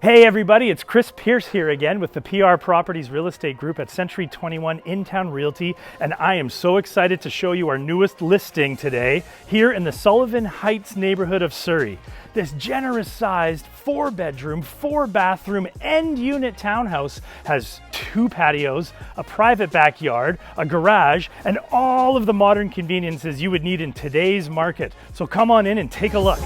Hey everybody, it's Chris Pierce here again with the PR Properties Real Estate Group at Century 21 In-Town Realty, and I am so excited to show you our newest listing today here in the Sullivan Heights neighborhood of Surrey. This generous sized 4-bedroom, 4-bathroom end unit townhouse has 2 patios, a private backyard, a garage, and all of the modern conveniences you would need in today's market. So come on in and take a look.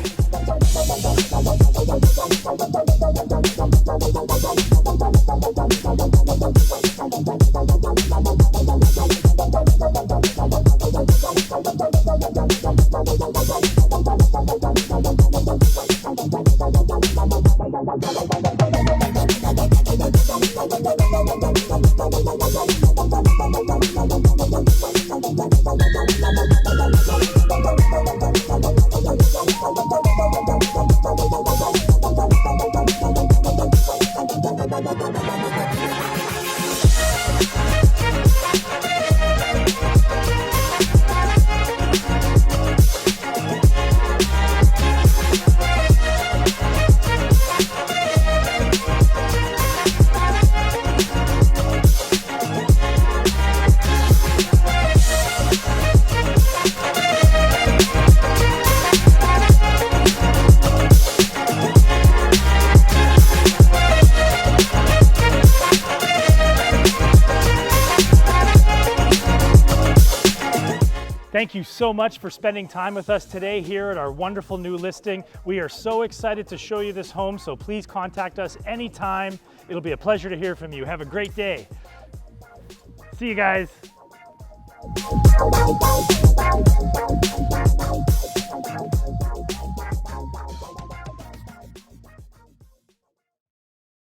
Thank you so much for spending time with us today here at our wonderful new listing. We are so excited to show you this home, so please contact us anytime. It'll be a pleasure to hear from you. Have a great day. See you guys.